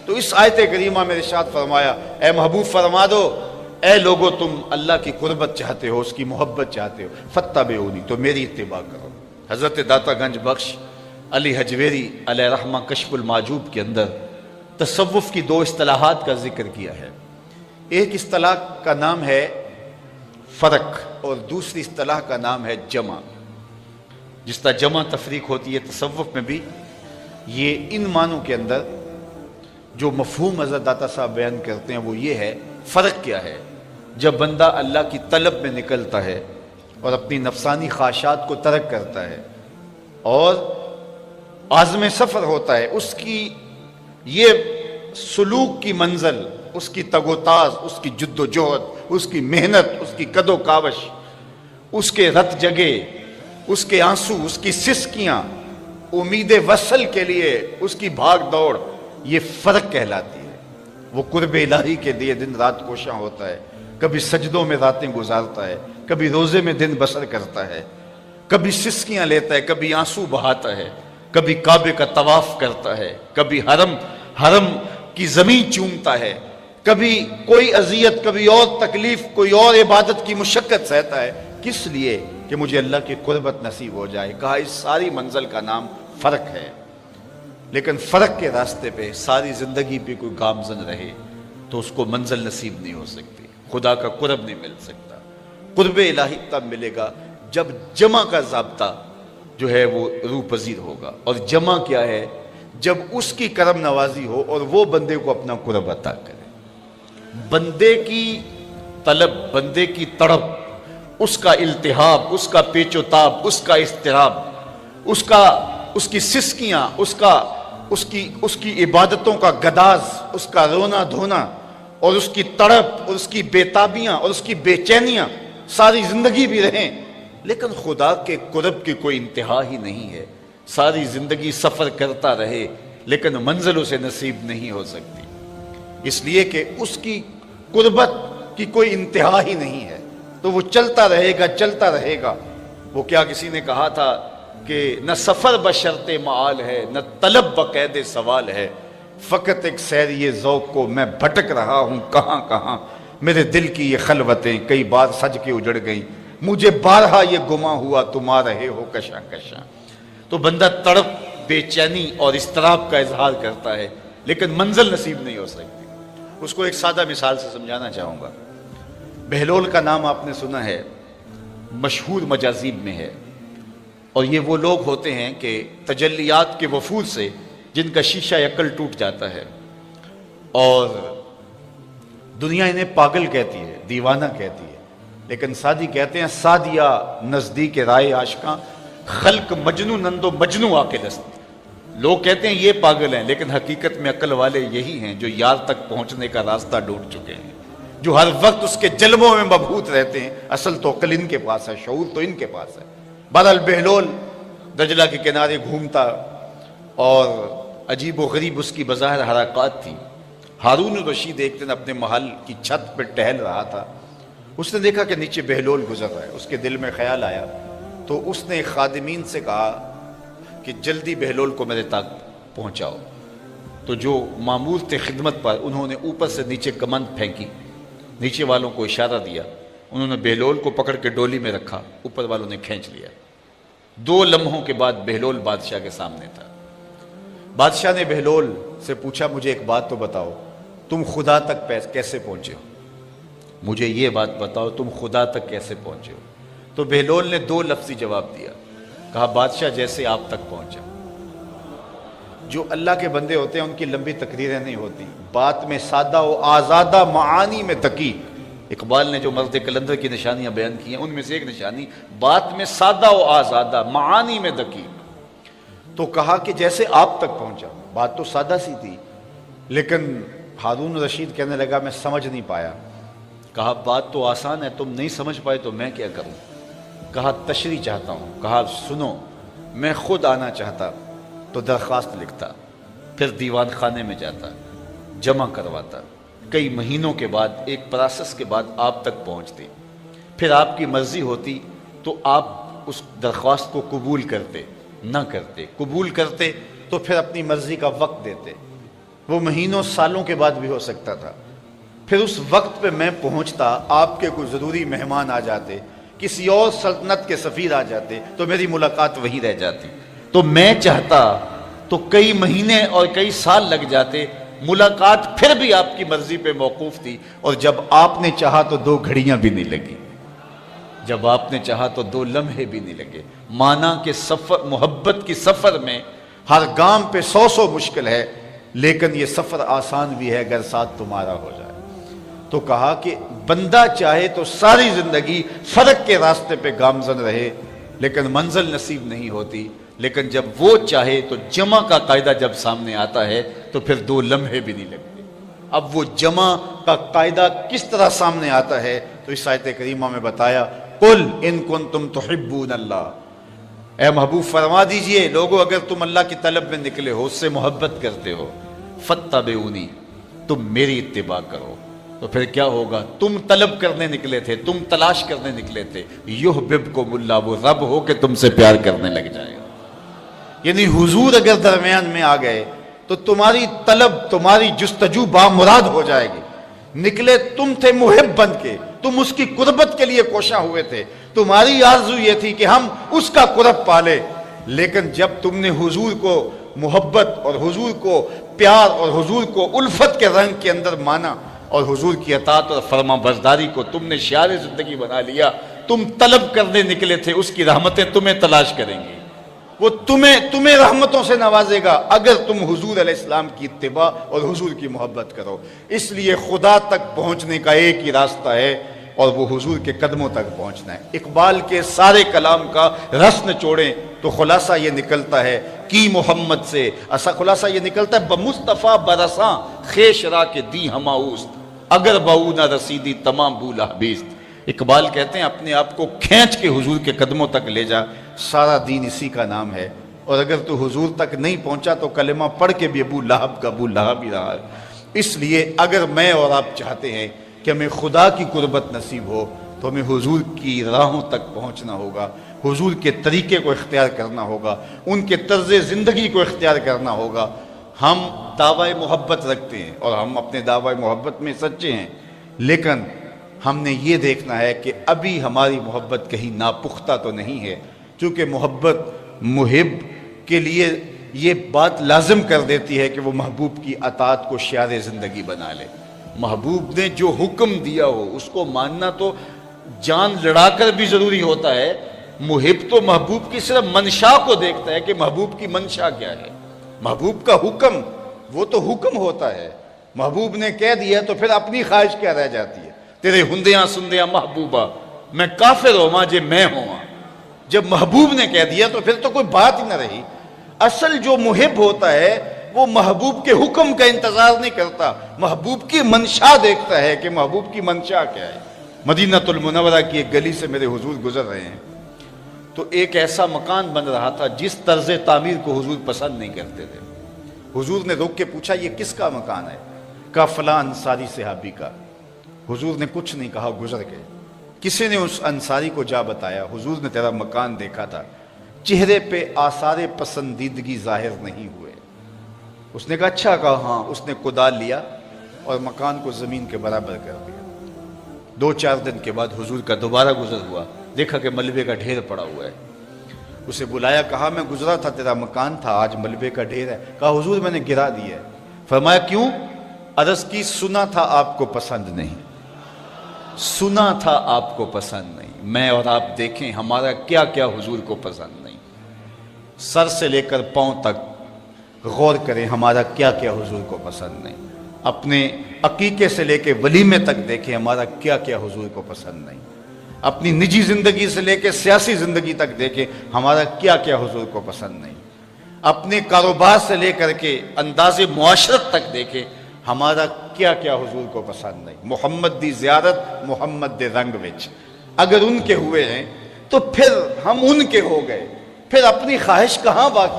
تو اس آیت کریمہ میں ارشاد فرمایا اے محبوب فرما دو اے لوگو تم اللہ کی قربت چاہتے ہو، اس کی محبت چاہتے ہو، فاتبعونی، تو میری اتباع کرو۔ حضرت داتا گنج بخش علی حجویری علیہ رحمہ کشف المعجوب کے اندر تصوف کی 2 اصطلاحات کا ذکر کیا ہے۔ ایک اصطلاح کا نام ہے فرق اور دوسری اصطلاح کا نام ہے جمع۔ جس طرح جمع تفریق ہوتی ہے تصوف میں بھی یہ ان معنوں کے اندر جو مفہوم حضرت داتا صاحب بیان کرتے ہیں وہ یہ ہے، فرق کیا ہے؟ جب بندہ اللہ کی طلب میں نکلتا ہے اور اپنی نفسانی خواہشات کو ترک کرتا ہے اور عازم سفر ہوتا ہے، اس کی یہ سلوک کی منزل، اس کی تگ و تاز، اس کی جد و جہد، اس کی محنت، اس کی کد و کاوش، اس کے رت جگے، اس کے آنسو، اس کی سسکیاں، امید وصل کے لیے اس کی بھاگ دوڑ، یہ فرق کہلاتی ہے۔ وہ قرب الہی کے لیے دن رات کوشاں ہوتا ہے، کبھی سجدوں میں راتیں گزارتا ہے، کبھی روزے میں دن بسر کرتا ہے، کبھی سسکیاں لیتا ہے، کبھی آنسو بہاتا ہے، کبھی کعبے کا طواف کرتا ہے، کبھی حرم کی زمین چومتا ہے، کبھی کوئی اذیت، کبھی اور تکلیف، کوئی اور عبادت کی مشقت سہتا ہے، کس لیے کہ مجھے اللہ کی قربت نصیب ہو جائے۔ کہا اس ساری منزل کا نام فرق ہے۔ لیکن فرق کے راستے پہ ساری زندگی پہ کوئی گامزن رہے تو اس کو منزل نصیب نہیں ہو سکتی، خدا کا قرب نہیں مل سکتا۔ قرب الہی تب ملے گا جب جمع کا ضابطہ جو ہے وہ روح پذیر ہوگا۔ اور جمع کیا ہے؟ جب اس کی کرم نوازی ہو اور وہ بندے کو اپنا قرب عطا کرے۔ بندے کی طلب، بندے کی تڑپ، اس کا التہاب، اس کا پیچ و تاب، اس کا اضطراب، اس کی سسکیاں، اس کی عبادتوں کا گداز، اس کا رونا دھونا اور اس کی تڑپ اور اس کی بےتابیاں اور اس کی بے چینیاں ساری زندگی بھی رہیں، لیکن خدا کے قرب کی کوئی انتہا ہی نہیں ہے۔ ساری زندگی سفر کرتا رہے لیکن منزل اسے نصیب نہیں ہو سکتی، اس لیے کہ اس کی قربت کی کوئی انتہا ہی نہیں ہے، تو وہ چلتا رہے گا چلتا رہے گا۔ وہ کیا کسی نے کہا تھا کہ نہ سفر بشرط معال ہے، نہ طلب بقید سوال ہے، فقط ایک سیری ذوق کو میں بھٹک رہا ہوں کہاں کہاں، میرے دل کی یہ خلوتیں کئی بار سج کے اجڑ گئیں، مجھے بارہا یہ گما ہوا تم آ رہے ہو کشاں کشاں۔ تو بندہ تڑپ، بے چینی اور اضطراب کا اظہار کرتا ہے لیکن منزل نصیب نہیں ہو سکتی۔ اس کو ایک سادہ مثال سے سمجھانا چاہوں گا۔ بہلول کا نام آپ نے سنا ہے، مشہور مجاذیب میں ہے، اور یہ وہ لوگ ہوتے ہیں کہ تجلیات کے وفور سے جن کا شیشہ عقل ٹوٹ جاتا ہے اور دنیا انہیں پاگل کہتی ہے، دیوانہ کہتی ہے، لیکن سادی کہتے ہیں سادیا نزدیک رائے عاشقاں، خلق مجنو نندو مجنو عاقل است۔ لوگ کہتے ہیں یہ پاگل ہیں لیکن حقیقت میں عقل والے یہی ہیں جو یار تک پہنچنے کا راستہ ڈھونڈ چکے ہیں، جو ہر وقت اس کے جلووں میں مبہوت رہتے ہیں۔ اصل تو عقل ان کے پاس ہے، شعور تو ان کے پاس ہے۔ بہرحال بہلول دجلہ کے کنارے گھومتا اور عجیب و غریب اس کی بظاہر حرکات تھی۔ ہارون الرشید ایک دن اپنے محل کی چھت پہ ٹہل رہا تھا، اس نے دیکھا کہ نیچے بہلول گزر رہا ہے، اس کے دل میں خیال آیا تو اس نے خادمین سے کہا کہ جلدی بہلول کو میرے تک پہنچاؤ۔ تو جو مامور تھے خدمت پر، انہوں نے اوپر سے نیچے کمند پھینکی، نیچے والوں کو اشارہ دیا، انہوں نے بہلول کو پکڑ کے ڈولی میں رکھا، اوپر والوں نے کھینچ لیا۔ 2 لمحوں کے بعد بہلول بادشاہ کے سامنے تھا۔ بادشاہ نے بہلول سے پوچھا مجھے ایک بات تو بتاؤ، تم خدا تک کیسے پہنچے ہو؟ مجھے یہ بات بتاؤ تم خدا تک کیسے پہنچے ہو؟ تو بہلول نے 2 لفظی جواب دیا، کہا بادشاہ جیسے آپ تک پہنچا۔ جو اللہ کے بندے ہوتے ہیں ان کی لمبی تقریریں نہیں ہوتی، بات میں سادہ و آزادہ، معانی میں دقیق۔ اقبال نے جو مرد کلندر کی نشانیاں بیان کی ہیں ان میں سے ایک نشانی بات میں سادہ و آزادہ، معانی میں دقیق۔ تو کہا کہ جیسے آپ تک پہنچا، بات تو سادہ سی تھی، لیکن ہارون رشید کہنے لگا میں سمجھ نہیں پایا۔ کہا بات تو آسان ہے، تم نہیں سمجھ پائے تو میں کیا کروں؟ کہا تشریح چاہتا ہوں۔ کہا سنو، میں خود آنا چاہتا تو درخواست لکھتا، پھر دیوان خانے میں جاتا، جمع کرواتا، کئی مہینوں کے بعد ایک پروسیس کے بعد آپ تک پہنچتی، پھر آپ کی مرضی ہوتی تو آپ اس درخواست کو قبول کرتے، نہ کرتے، قبول کرتے تو پھر اپنی مرضی کا وقت دیتے، وہ مہینوں سالوں کے بعد بھی ہو سکتا تھا. پھر اس وقت پہ میں پہنچتا، آپ کے کوئی ضروری مہمان آ جاتے، کسی اور سلطنت کے سفیر آ جاتے، تو میری ملاقات وہی رہ جاتی. تو میں چاہتا تو کئی مہینے اور کئی سال لگ جاتے، ملاقات پھر بھی آپ کی مرضی پہ موقوف تھی. اور جب آپ نے چاہا تو 2 گھڑیاں بھی نہیں لگی، جب آپ نے چاہا تو 2 لمحے بھی نہیں لگے. مانا کہ سفر، محبت کی سفر میں ہر گام پہ 100 مشکل ہے، لیکن یہ سفر آسان بھی ہے اگر ساتھ تمہارا ہو جائے. تو کہا کہ بندہ چاہے تو ساری زندگی فرق کے راستے پہ گامزن رہے، لیکن منزل نصیب نہیں ہوتی. لیکن جب وہ چاہے تو جمع کا قاعدہ جب سامنے آتا ہے تو پھر 2 لمحے بھی نہیں لگتے. اب وہ جمع کا قاعدہ کس طرح سامنے آتا ہے تو اس آیت کریمہ میں بتایا، قل ان کنتم تحبون اللہ، اے محبوب فرما دیجئے لوگو اگر تم اللہ کی طلب میں نکلے ہو، اس سے محبت کرتے ہو، فاتبعونی، تم میری اتباع کرو. تو پھر کیا ہوگا؟ تم طلب کرنے نکلے تھے، تم تلاش کرنے نکلے تھے، یحببکم اللہ، وہ رب ہو کہ تم سے پیار کرنے لگ جائے گا. یعنی حضور اگر درمیان میں آ گئے تو تمہاری طلب، تمہاری جستجو بامراد ہو جائے گی. نکلے تم تھے محب بن کے، تم اس کی قربت کے لیے کوشاں ہوئے تھے، تمہاری آرزو یہ تھی کہ ہم اس کا قرب پالے. لیکن جب تم نے حضور کو محبت اور حضور کو پیار اور حضور کو الفت کے رنگ کے اندر مانا اور حضور کی اطاعت اور فرما برداری کو تم نے شعار زندگی بنا لیا، تم طلب کرنے نکلے تھے، اس کی رحمتیں تمہیں تلاش کریں گی، وہ تمہیں رحمتوں سے نوازے گا اگر تم حضور علیہ السلام کی اتباع اور حضور کی محبت کرو. اس لیے خدا تک پہنچنے کا ایک ہی راستہ ہے اور وہ حضور کے قدموں تک پہنچنا ہے. اقبال کے سارے کلام کا رس نچوڑیں تو خلاصہ یہ نکلتا ہے کی محمد سے، ایسا خلاصہ یہ نکلتا ہے بمصطفیٰ برساں خیش را کے دی ہماؤست، اگر بہو نہ رسیدی تمام بولا بیست. اقبال کہتے ہیں اپنے آپ کو کھینچ کے حضور کے قدموں تک لے جا، سارا دین اسی کا نام ہے. اور اگر تو حضور تک نہیں پہنچا تو کلمہ پڑھ کے بھی ابو لہب کا ابو لہب ہی رہا ہے. اس لیے اگر میں اور آپ چاہتے ہیں کہ ہمیں خدا کی قربت نصیب ہو تو ہمیں حضور کی راہوں تک پہنچنا ہوگا، حضور کے طریقے کو اختیار کرنا ہوگا، ان کے طرز زندگی کو اختیار کرنا ہوگا. ہم دعوی محبت رکھتے ہیں اور ہم اپنے دعوی محبت میں سچے ہیں، لیکن ہم نے یہ دیکھنا ہے کہ ابھی ہماری محبت کہیں ناپختہ تو نہیں ہے. چونکہ محبت محب کے لیے یہ بات لازم کر دیتی ہے کہ وہ محبوب کی اطاعت کو شعار زندگی بنا لے. محبوب نے جو حکم دیا ہو اس کو ماننا تو جان لڑا کر بھی ضروری ہوتا ہے. محب تو محبوب کی صرف منشا کو دیکھتا ہے کہ محبوب کی منشا کیا ہے. محبوب کا حکم وہ تو حکم ہوتا ہے، محبوب نے کہہ دیا تو پھر اپنی خواہش کیا رہ جاتی ہے. تیرے ہندیاں سندیاں محبوبہ میں کافر ہوواں جے میں ہواں. جب محبوب نے کہہ دیا تو پھر تو کوئی بات ہی نہ رہی. اصل جو محب ہوتا ہے وہ محبوب کے حکم کا انتظار نہیں کرتا، محبوب کی منشا دیکھتا ہے کہ محبوب کی منشا کیا ہے. مدینہ المنورہ کی ایک گلی سے میرے حضور گزر رہے ہیں تو ایک ایسا مکان بن رہا تھا جس طرز تعمیر کو حضور پسند نہیں کرتے تھے. حضور نے روک کے پوچھا یہ کس کا مکان ہے؟ کہا فلاں انصاری صحابی کا. حضور نے کچھ نہیں کہا، گزر گئے. کسی نے اس انصاری کو جا بتایا حضور نے تیرا مکان دیکھا تھا، چہرے پہ آثار پسندیدگی ظاہر نہیں ہوئے. اس نے کہا اچھا. کہا ہاں. اس نے کدال لیا اور مکان کو زمین کے برابر کر دیا. 2-4 دن کے بعد حضور کا دوبارہ گزر ہوا، دیکھا کہ ملبے کا ڈھیر پڑا ہوا ہے. اسے بلایا، کہا میں گزرا تھا تیرا مکان تھا، آج ملبے کا ڈھیر ہے. کہا حضور میں نے گرا دیا ہے. فرمایا کیوں؟ عرض کی سنا تھا آپ کو پسند نہیں، سنا تھا آپ کو پسند نہیں. میں اور آپ دیکھیں ہمارا کیا کیا حضور کو پسند نہیں. سر سے لے کر پاؤں تک غور کریں ہمارا کیا کیا حضور کو پسند نہیں. اپنے عقیقے سے لے کے ولیمے تک دیکھیں ہمارا کیا کیا حضور کو پسند نہیں. اپنی نجی زندگی سے لے کے سیاسی زندگی تک دیکھیں ہمارا کیا کیا حضور کو پسند نہیں. اپنے کاروبار سے لے کر کے انداز معاشرت تک دیکھیں ہمارا کیا کیا حضور کو پسند نہیں. محمد دی زیارت محمد دے رنگ وچ اگر ان کے ہوئے ہیں تو پھر ہم ان کے ہو گئے، پھر اپنی خواہش کہاں باقی